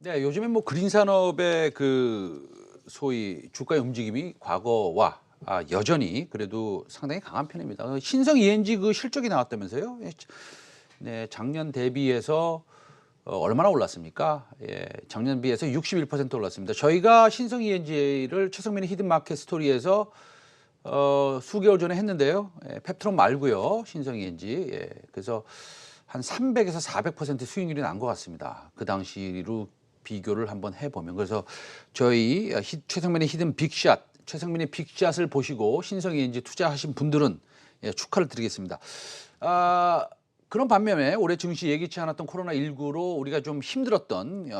네, 요즘에 뭐 그린 산업의 그 소위 주가의 움직임이 과거와 여전히 그래도 상당히 강한 편입니다. 신성 ENG 그 실적이 나왔다면서요? 예, 네, 작년 대비해서 얼마나 올랐습니까? 예, 작년 비해서 61% 올랐습니다. 저희가 신성 ENG를 최성민의 히든마켓 스토리에서 수개월 전에 했는데요. 예, 펩트론 말고요. 신성 ENG. 예, 그래서 한 300에서 400% 수익률이 난 것 같습니다. 그 당시로 비교를 한번 해보면. 그래서 저희 최성민의 히든 빅샷, 최성민의 빅샷을 보시고 신성 ENG 투자하신 분들은 예, 축하를 드리겠습니다. 그런 반면에 올해 증시 예기치 않았던 코로나19로 우리가 좀 힘들었던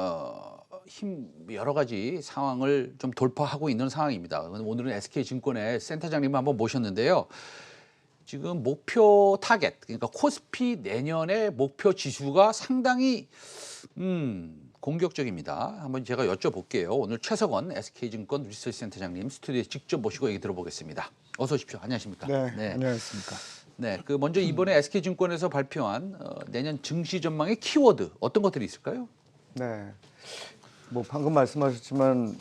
여러 가지 상황을 좀 돌파하고 있는 상황입니다. 오늘은 SK증권의 센터장님을 한번 모셨는데요. 지금 목표 타겟, 그러니까 코스피 내년의 목표 지수가 상당히 공격적입니다. 한번 제가 여쭤볼게요. 오늘 최석원 SK증권 리서치 센터장님 스튜디오에 직접 모시고 얘기 들어보겠습니다. 어서 오십시오. 안녕하십니까? 네, 안녕하십니까. 네, 그 먼저 이번에 SK증권에서 발표한 내년 증시 전망의 키워드 어떤 것들이 있을까요? 네, 뭐 방금 말씀하셨지만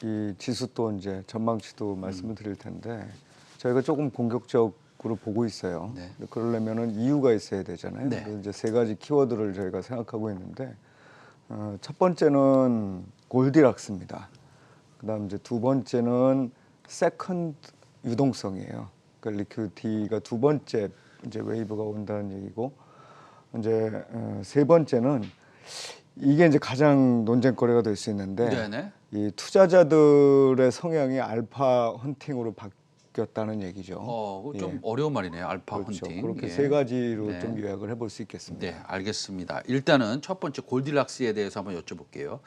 이 지수 또 이제 전망치도 말씀을 드릴 텐데 저희가 조금 공격적으로 보고 있어요. 네. 그러려면은 이유가 있어야 되잖아요. 네. 그래서 이제 세 가지 키워드를 저희가 생각하고 있는데 첫 번째는 골디락스입니다. 그다음 이제 두 번째는 세컨드 유동성이에요. 그러니까 리퀴디티가 두 번째 이제 웨이브가 온다는 얘기고 이제 세 번째는 이게 이제 가장 논쟁거리가 될 수 있는데 네네. 이 투자자들의 성향이 알파 헌팅으로 바뀌었다는 얘기죠. 좀 예, 어려운 말이네요. 알파 그렇죠. 헌팅. 그렇게 예. 세 가지로 네. 좀 요약을 해볼 수 있겠습니다. 네, 알겠습니다. 일단은 첫 번째 골디락스에 대해서 한번 여쭤볼게요.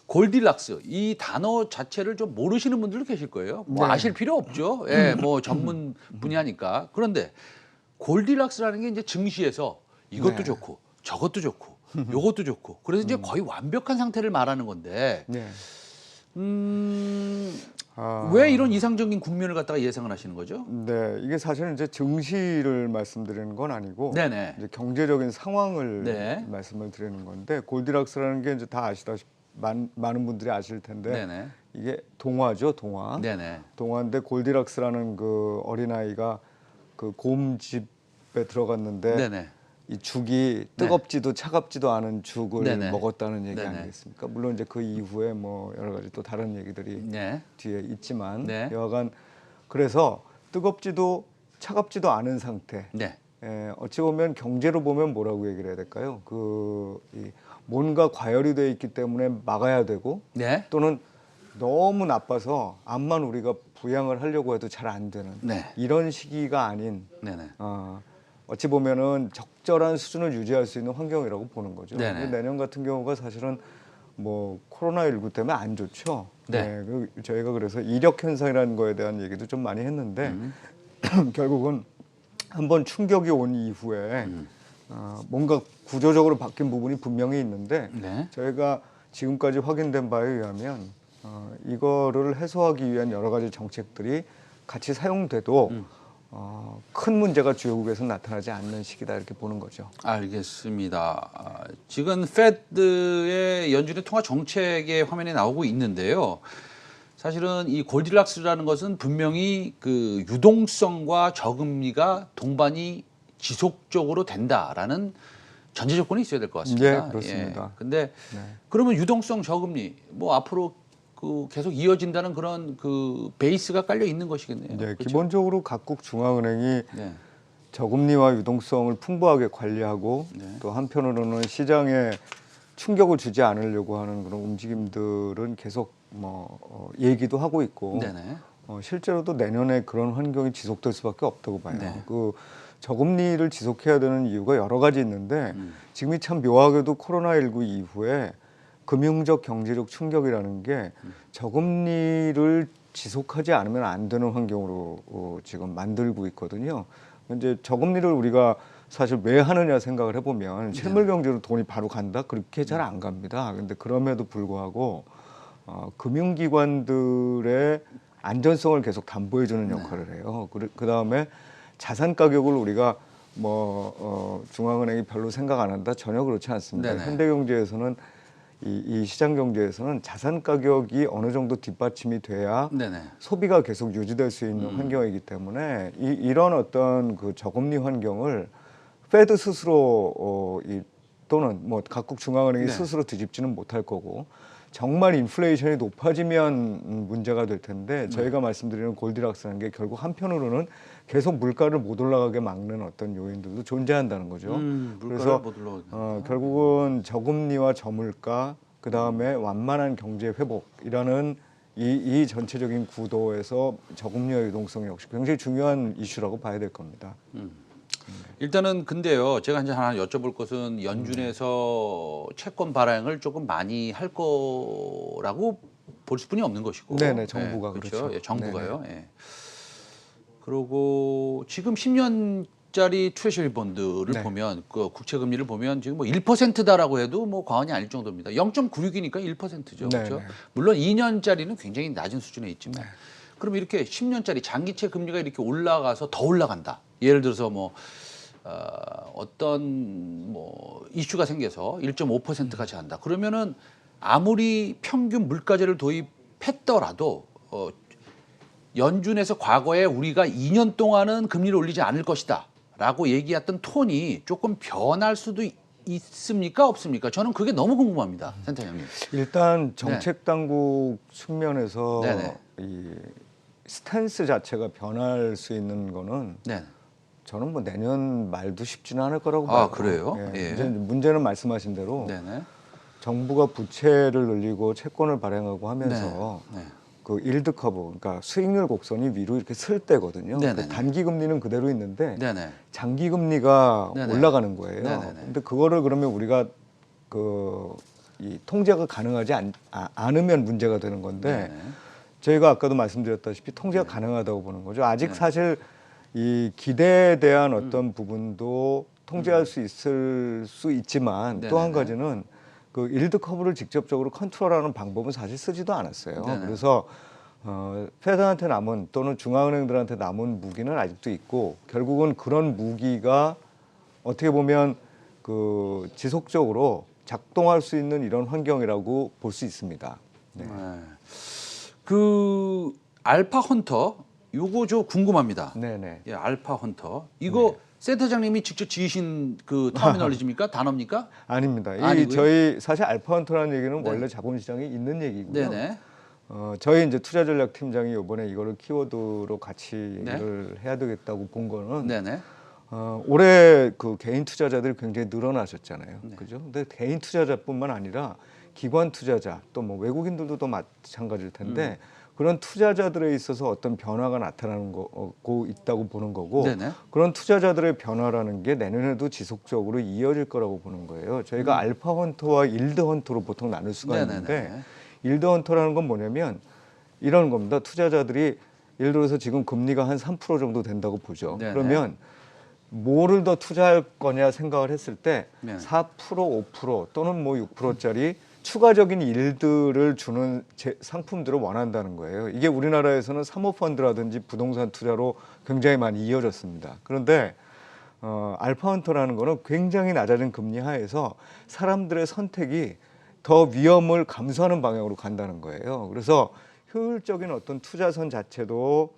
골디락스 이 단어 자체를 좀 모르시는 분들도 계실 거예요. 뭐 네. 아실 필요 없죠. 예, 뭐 전문 분야니까. 그런데 골디락스라는 게 이제 증시에서 이것도 네. 좋고 저것도 좋고 요것도 좋고 그래서 이제 거의 완벽한 상태를 말하는 건데 네. 왜 이런 이상적인 국면을 갖다가 예상을 하시는 거죠? 네, 이게 사실은 이제 증시를 말씀드리는 건 아니고 네네. 이제 경제적인 상황을 네. 말씀을 드리는 건데 골디락스라는 게 이제 다 아시다시피 많은 분들이 아실 텐데 네네. 이게 동화죠, 동화. 네네. 동화인데 골디락스라는 그 어린아이가 그 곰집에 들어갔는데 네네. 이 죽이 뜨겁지도 차갑지도 않은 죽을 네네. 먹었다는 얘기 네네. 아니겠습니까? 물론 이제 그 이후에 뭐 여러 가지 또 다른 얘기들이 네. 뒤에 있지만 네. 여하간 그래서 뜨겁지도 차갑지도 않은 상태. 네. 어찌 보면 경제로 보면 뭐라고 얘기를 해야 될까요? 이 뭔가 과열이 돼 있기 때문에 막아야 되고 네. 또는 너무 나빠서 암만 우리가 부양을 하려고 해도 잘 안 되는 네. 이런 시기가 아닌 네네. 어찌 보면은 적절한 수준을 유지할 수 있는 환경이라고 보는 거죠. 네네. 내년 같은 경우가 사실은 뭐 코로나19 때문에 안 좋죠. 네. 저희가 그래서 이력 현상이라는 거에 대한 얘기도 좀 많이 했는데 결국은 한번 충격이 온 이후에 뭔가 구조적으로 바뀐 부분이 분명히 있는데 네. 저희가 지금까지 확인된 바에 의하면 이거를 해소하기 위한 여러 가지 정책들이 같이 사용돼도 큰 문제가 주요국에서 나타나지 않는 시기다 이렇게 보는 거죠. 알겠습니다. 지금 페드의 연준의 통화 정책의 화면에 나오고 있는데요. 사실은 이 골디락스라는 것은 분명히 그 유동성과 저금리가 동반이 지속적으로 된다라는 전제 조건이 있어야 될 것 같습니다. 네, 그렇습니다. 근데 네. 그러면 유동성 저금리 뭐 앞으로 그 계속 이어진다는 그런 그 베이스가 깔려 있는 것이겠네요. 네, 그렇죠? 기본적으로 각국 중앙은행이 네. 저금리와 유동성을 풍부하게 관리하고 또 한편으로는 시장에 충격을 주지 않으려고 하는 그런 움직임들은 계속 얘기도 하고 있고 네네. 실제로도 내년에 그런 환경이 지속될 수밖에 없다고 봐요. 네. 그 저금리를 지속해야 되는 이유가 여러 가지 있는데 지금이 참 묘하게도 코로나19 이후에 금융적 경제적 충격이라는 게 저금리를 지속하지 않으면 안 되는 환경으로 지금 만들고 있거든요. 이제 저금리를 우리가 사실 왜 하느냐 생각을 해보면 실물 경제로 돈이 바로 간다? 그렇게 잘 안 갑니다. 근데 그럼에도 불구하고 금융기관들의 안전성을 계속 담보해주는 역할을 해요. 그 다음에 자산 가격을 우리가 중앙은행이 별로 생각 안 한다? 전혀 그렇지 않습니다. 네네. 현대경제에서는 이 시장 경제에서는 자산 가격이 어느 정도 뒷받침이 돼야 네네. 소비가 계속 유지될 수 있는 환경이기 때문에 이런 어떤 그 저금리 환경을 페드 스스로 또는 뭐 각국 중앙은행이 네. 스스로 뒤집지는 못할 거고 정말 인플레이션이 높아지면 문제가 될 텐데 저희가 말씀드리는 골디락스라는 게 결국 한편으로는 계속 물가를 못 올라가게 막는 어떤 요인들도 존재한다는 거죠. 물가를 그래서 못 올라가게. 결국은 저금리와 저물가 그 다음에 완만한 경제 회복이라는 이 전체적인 구도에서 저금리와 유동성 역시 굉장히 중요한 이슈라고 봐야 될 겁니다. 일단은 근데요, 제가 이제 하나 여쭤볼 것은 연준에서 채권 발행을 조금 많이 할 거라고 볼 수뿐이 없는 것이고, 네네, 정부가 예, 그렇죠. 예, 정부가요. 예. 그리고 지금 10년짜리 트레저리 본드를 네. 보면 그 국채 금리를 보면 지금 뭐 1%다라고 해도 뭐 과언이 아닐 정도입니다. 0.96이니까 1%죠. 네, 그렇죠? 네. 물론 2년짜리는 굉장히 낮은 수준에 있지만 그럼 이렇게 10년짜리 장기채 금리가 이렇게 올라가서 더 올라간다. 예를 들어서 뭐 어떤 뭐 이슈가 생겨서 1.5%까지 한다. 그러면은 아무리 평균 물가제를 도입했더라도 연준에서 과거에 우리가 2년 동안은 금리를 올리지 않을 것이다라고 얘기했던 톤이 조금 변할 수도 있습니까? 없습니까? 저는 그게 너무 궁금합니다, 센터장님. 일단 정책 당국 측면에서 네네. 이 스탠스 자체가 변할 수 있는 거는 네. 저는 뭐 내년 말도 쉽지는 않을 거라고 아, 봐요. 그래요? 예. 문제는 말씀하신 대로 네네. 정부가 부채를 늘리고 채권을 발행하고 하면서 네. 그 일드 커브, 그러니까 수익률 곡선이 위로 이렇게 쓸 때거든요. 네네네. 단기 금리는 그대로 있는데 네네. 장기 금리가 네네. 올라가는 거예요. 네네네. 근데 그거를 그러면 우리가 이 통제가 가능하지 않으면 문제가 되는 건데 네네. 저희가 아까도 말씀드렸다시피 통제가 가능하다고 보는 거죠. 아직 네. 사실 이 기대에 대한 어떤 부분도 통제할 수 있을 수 있지만 또 한 네네네. 가지는 그 일드 커브를 직접적으로 컨트롤하는 방법은 사실 쓰지도 않았어요. 네네. 그래서 페드한테 남은 또는 중앙은행들한테 남은 무기는 아직도 있고 결국은 그런 무기가 어떻게 보면 그 지속적으로 작동할 수 있는 이런 환경이라고 볼 수 있습니다. 네. 그 알파 헌터 요거 저 궁금합니다. 네네. 예, 알파 헌터 이거 센터장님이 직접 지으신 그 터미널리지입니까? 단어입니까? 아닙니다. 아니고요? 저희 사실 알파헌터라는 얘기는 네. 원래 자본시장에 있는 얘기고요. 네네. 저희 이제 투자전략팀장이 이번에 이거를 키워드로 같이 네. 얘기를 해야 되겠다고 본 거는 네네. 올해 그 개인 투자자들이 굉장히 늘어나셨잖아요. 네. 그죠? 근데 개인 투자자뿐만 아니라 기관 투자자 또 뭐 외국인들도 더 마찬가지일 텐데 그런 투자자들에 있어서 어떤 변화가 나타나는 거고 있다고 보는 거고 네네. 그런 투자자들의 변화라는 게 내년에도 지속적으로 이어질 거라고 보는 거예요. 저희가 알파 헌터와 일드 헌터로 보통 나눌 수가 네네네. 있는데 일드 헌터라는 건 뭐냐면 이런 겁니다. 투자자들이 예를 들어서 지금 금리가 한 3% 정도 된다고 보죠. 네네. 그러면 뭐를 더 투자할 거냐 생각을 했을 때 네. 4%, 5% 또는 뭐 6%짜리 추가적인 일들을 주는 상품들을 원한다는 거예요. 이게 우리나라에서는 사모펀드라든지 부동산 투자로 굉장히 많이 이어졌습니다. 그런데 알파헌터라는 거는 굉장히 낮아진 금리 하에서 사람들의 선택이 더 위험을 감수하는 방향으로 간다는 거예요. 그래서 효율적인 어떤 투자선 자체도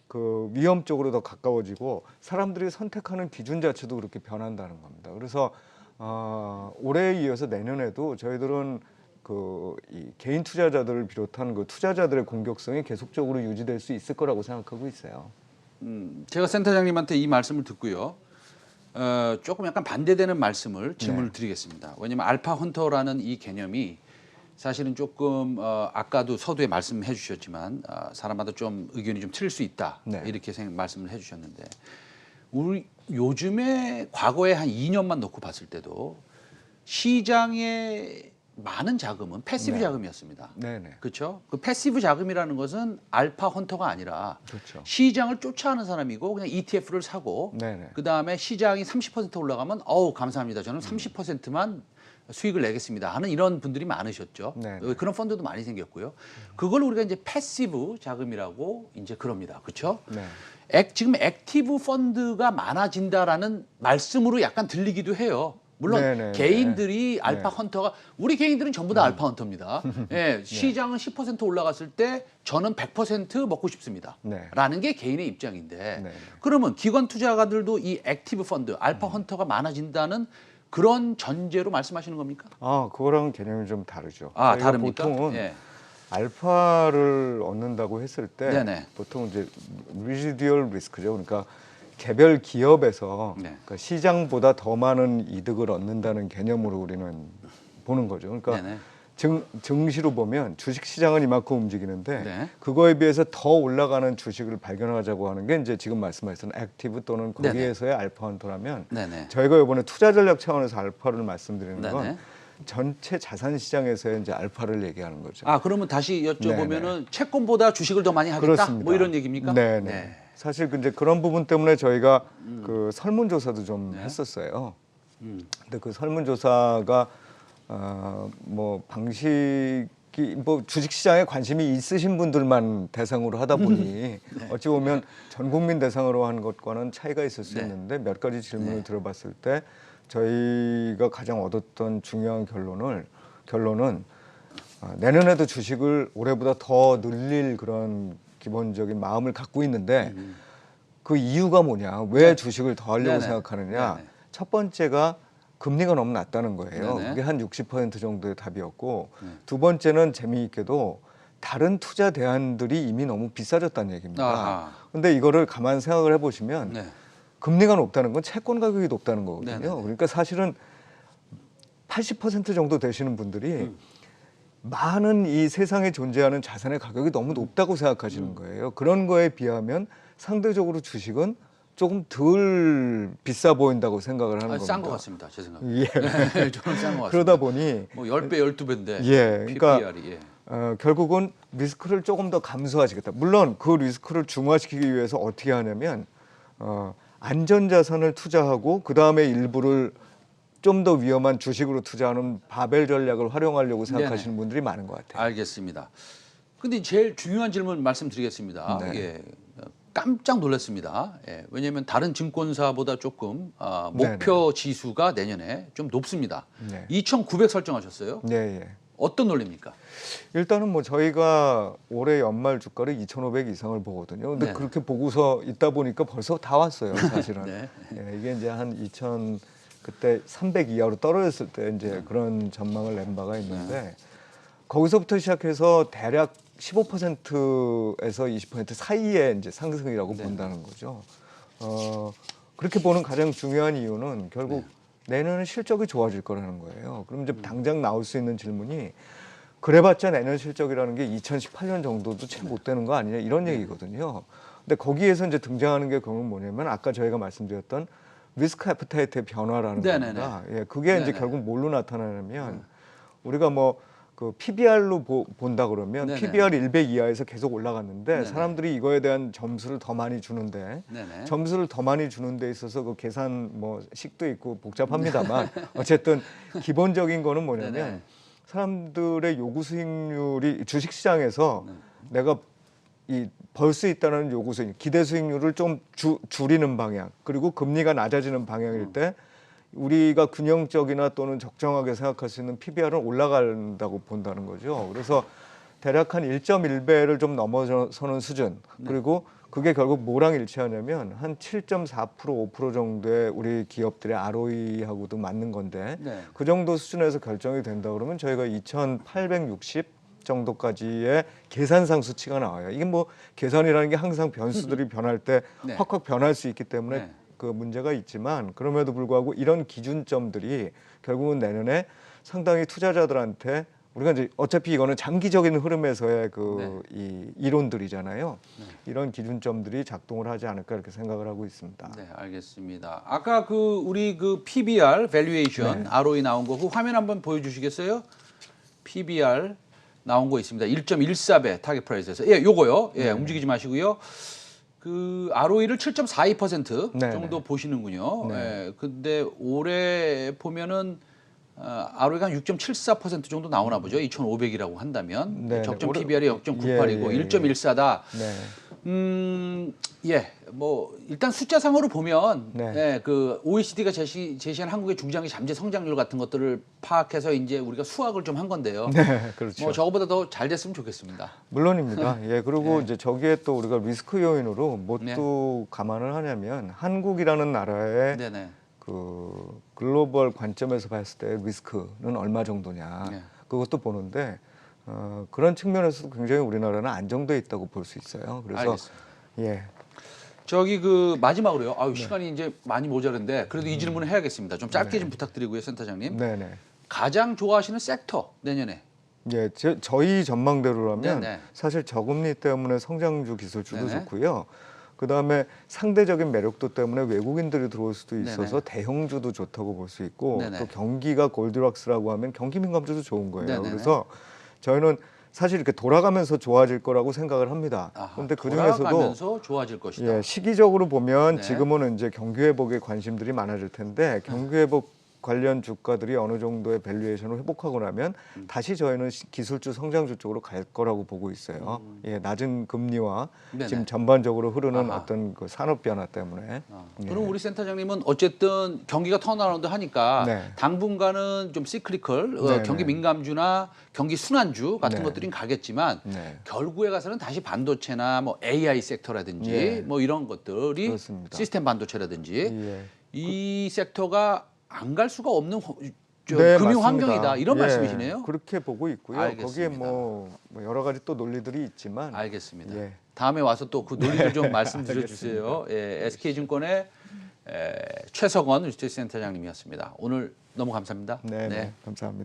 그 위험 쪽으로 더 가까워지고 사람들이 선택하는 기준 자체도 그렇게 변한다는 겁니다. 그래서 올해에 이어서 내년에도 저희들은 이 개인 투자자들을 비롯한 그 투자자들의 공격성이 계속적으로 유지될 수 있을 거라고 생각하고 있어요. 제가 센터장님한테 이 말씀을 듣고요. 조금 약간 반대되는 말씀을 질문을 드리겠습니다. 왜냐하면 알파 헌터라는 이 개념이 사실은 조금 아까도 서두에 말씀해 주셨지만 사람마다 좀 의견이 좀 틀릴 수 있다. 네. 이렇게 말씀을 해 주셨는데 우리 요즘에 과거에 한 2년만 놓고 봤을 때도 시장의 많은 자금은 패시브 자금이었습니다. 네네. 그렇죠? 그 패시브 자금이라는 것은 알파 헌터가 아니라 그렇죠. 시장을 쫓아하는 사람이고 그냥 ETF를 사고 네네. 그다음에 시장이 30% 올라가면 감사합니다. 저는 30%만 수익을 내겠습니다 하는 이런 분들이 많으셨죠. 네네. 그런 펀드도 많이 생겼고요. 그걸 우리가 이제 패시브 자금이라고 이제 그럽니다. 그렇죠? 네. 지금 액티브 펀드가 많아진다라는 말씀으로 약간 들리기도 해요. 물론 네네네. 개인들이 알파 네. 헌터가 우리 개인들은 전부 다 알파 헌터입니다. 예, 시장은 10% 올라갔을 때 저는 100% 먹고 싶습니다. 네. 라는 게 개인의 입장인데 네. 그러면 기관 투자가들도 이 액티브 펀드, 알파 헌터가 많아진다는 그런 전제로 말씀하시는 겁니까? 아, 그거랑 개념이 좀 다르죠. 아, 저희가 다릅니까? 보통은 예. 알파를 얻는다고 했을 때 네네. 보통 이제 리지듀얼 리스크죠. 그러니까 개별 기업에서 네. 그러니까 시장보다 더 많은 이득을 얻는다는 개념으로 우리는 보는 거죠. 그러니까 네네. 증시로 보면 주식 시장은 이만큼 움직이는데 네. 그거에 비해서 더 올라가는 주식을 발견하자고 하는 게 이제 지금 말씀하신 액티브 또는 네네. 거기에서의 알파 헌터라면 네네. 저희가 이번에 투자 전략 차원에서 알파를 말씀드리는 네네. 건 전체 자산 시장에서의 이제 알파를 얘기하는 거죠. 아, 그러면 다시 여쭤보면은 채권보다 주식을 더 많이 하겠다? 그렇습니다. 뭐 이런 얘기입니까? 네. 사실 근데 그런 부분 때문에 저희가 그 설문조사도 좀 했었어요. 근데 그 설문조사가 뭐 방식이 뭐 주식시장에 관심이 있으신 분들만 대상으로 하다 보니 어찌 보면 전 국민 대상으로 한 것과는 차이가 있을 수 있는데 몇 가지 질문을 들어봤을 때 저희가 가장 얻었던 중요한 결론은 내년에도 주식을 올해보다 더 늘릴 그런 기본적인 마음을 갖고 있는데 그 이유가 뭐냐? 왜 주식을 더 하려고 네네. 생각하느냐? 네네. 첫 번째가 금리가 너무 낮다는 거예요. 네네. 그게 한 60% 정도의 답이었고 두 번째는 재미있게도 다른 투자 대안들이 이미 너무 비싸졌다는 얘기입니다. 아하. 근데 이거를 가만 생각을 해보시면 네. 금리가 높다는 건 채권 가격이 높다는 거거든요. 네네네. 그러니까 사실은 80% 정도 되시는 분들이 많은 이 세상에 존재하는 자산의 가격이 너무 높다고 생각하시는 거예요. 그런 거에 비하면 상대적으로 주식은 조금 덜 비싸 보인다고 생각을 하는 겁니다. 싼 것 같습니다. 제 생각에. 예. 네, 저는 싼 것 같습니다. 그러다 보니 뭐 10배, 12배인데. 예, 그러니까 PBR이. 예. 결국은 리스크를 조금 더 감소하시겠다. 물론 그 리스크를 중화시키기 위해서 어떻게 하냐면 안전자산을 투자하고 그 다음에 일부를 좀 더 위험한 주식으로 투자하는 바벨 전략을 활용하려고 생각하시는 분들이 많은 것 같아요. 알겠습니다. 근데 제일 중요한 질문 말씀드리겠습니다. 네. 예. 깜짝 놀랐습니다. 예. 왜냐하면 다른 증권사보다 조금 목표 지수가 내년에 좀 높습니다. 네. 2,900 설정하셨어요. 네, 예. 어떤 논리입니까? 일단은 뭐 저희가 올해 연말 주가를 2,500 이상을 보거든요. 근데 네. 그렇게 보고서 있다 보니까 벌써 다 왔어요, 사실은. 네. 예, 이게 이제 한 2,000 그때 300 이하로 떨어졌을 때 이제 그런 전망을 낸 바가 있는데 거기서부터 시작해서 대략 15%에서 20% 사이의 이제 상승이라고 본다는 거죠. 그렇게 보는 가장 중요한 이유는 결국 내년에 실적이 좋아질 거라는 거예요. 그럼 이제 당장 나올 수 있는 질문이 그래봤자 내년 실적이라는 게 2018년 정도도 채 못 되는 거 아니냐 이런 얘기거든요. 근데 거기에서 이제 등장하는 게 그건 뭐냐면 아까 저희가 말씀드렸던 리스크 애프타이트의 변화라는 네네네. 겁니다. 예, 그게 이제 네네. 결국 뭘로 나타나냐면 우리가 뭐 그 PBR로 본다 그러면 네네. PBR 100 이하에서 계속 올라갔는데 네네. 사람들이 이거에 대한 점수를 더 많이 주는데 네네. 점수를 더 많이 주는 데 있어서 그 계산 뭐 식도 있고 복잡합니다만 어쨌든 기본적인 거는 뭐냐면 네네. 사람들의 요구 수익률이 주식 시장에서 내가 이 벌 수 있다는 요구 수익, 기대 수익률을 좀 줄이는 방향, 그리고 금리가 낮아지는 방향일 때 우리가 균형적이나 또는 적정하게 생각할 수 있는 PBR은 올라간다고 본다는 거죠. 그래서 대략 한 1.1배를 좀 넘어서는 수준, 그리고 그게 결국 뭐랑 일치하냐면 한 7.4% 5% 정도의 우리 기업들의 ROE하고도 맞는 건데 네. 그 정도 수준에서 결정이 된다 그러면 저희가 2,860 정도까지의 계산상 수치가 나와요. 이게 뭐 계산이라는 게 항상 변수들이 변할 때 네. 확확 변할 수 있기 때문에 네. 그 문제가 있지만 그럼에도 불구하고 이런 기준점들이 결국은 내년에 상당히 투자자들한테 우리가 이제 어차피 이거는 장기적인 흐름에서의 그 이 이론들이잖아요. 이런 기준점들이 작동을 하지 않을까 이렇게 생각을 하고 있습니다. 네, 알겠습니다. 아까 그 우리 그 PBR, valuation, ROE 나온 거 그 화면 한번 보여주시겠어요? PBR 나온 거 있습니다. 1.14배 타겟 프라이스에서. 예, 요거요. 예, 움직이지 마시고요. 그 ROE를 7.42% 네네. 정도 보시는군요. 네. 예, 근데 올해 보면은 ROE가 한 6.74% 정도 나오나 보죠. 2,500이라고 한다면 네네. 적정 올해- PBR이 0.98이고 예, 예, 예. 1.14다. 네. 예, 뭐 일단 숫자상으로 보면 네. 예, 그 OECD가 제시한 한국의 중장기 잠재 성장률 같은 것들을 파악해서 이제 우리가 수학을 좀 한 건데요. 네, 그렇죠. 뭐 저거보다 더 잘 됐으면 좋겠습니다. 물론입니다. 예, 그리고 네. 이제 저기에 또 우리가 리스크 요인으로 뭣도 감안을 하냐면 한국이라는 나라의 네네. 그 글로벌 관점에서 봤을 때 리스크는 얼마 정도냐 네. 그것도 보는데 그런 측면에서도 굉장히 우리나라는 안정돼 있다고 볼 수 있어요. 그래서 알겠습니다. 예, 저기 그 마지막으로요. 아유 시간이 이제 많이 모자른데 그래도 이 질문을 해야겠습니다. 좀 짧게 좀 부탁드리고요, 센터장님. 네네. 가장 좋아하시는 섹터 내년에. 예, 저희 전망대로라면 네네. 사실 저금리 때문에 성장주 기술주도 네네. 좋고요. 그 다음에 상대적인 매력도 때문에 외국인들이 들어올 수도 있어서 대형주도 좋다고 볼 수 있고 네네. 또 경기가 골드락스라고 하면 경기 민감주도 좋은 거예요. 네네네. 그래서 저희는 사실 이렇게 돌아가면서 좋아질 거라고 생각을 합니다. 그런데 그 중에서도 돌아가면서 좋아질 것이다. 예, 시기적으로 보면 네. 지금은 이제 경기 회복에 관심들이 많아질 텐데 경기 회복 관련 주가들이 어느 정도의 밸류에이션을 회복하고 나면 다시 저희는 기술주 성장주 쪽으로 갈 거라고 보고 있어요. 예, 낮은 금리와 네네. 지금 전반적으로 흐르는 아하. 어떤 그 산업 변화 때문에 예. 그럼 우리 센터장님은 어쨌든 경기가 턴어라운드 하니까 네. 당분간은 좀 시클리컬 네, 경기 네. 민감주나 경기 순환주 같은 네. 것들이 가겠지만 네. 결국에 가서는 다시 반도체나 뭐 AI 섹터라든지 예. 뭐 이런 것들이 그렇습니다. 시스템 반도체라든지 예. 이 섹터가 안 갈 수가 없는 네, 금융 맞습니다. 환경이다 이런 예, 말씀이시네요. 그렇게 보고 있고요. 알겠습니다. 거기에 뭐 여러 가지 또 논리들이 있지만 알겠습니다. 예. 다음에 와서 또 그 논리를 좀 말씀드려 주세요. 예, SK증권의 최석원 리서치센터장님이었습니다. 오늘 너무 감사합니다. 네, 네. 감사합니다.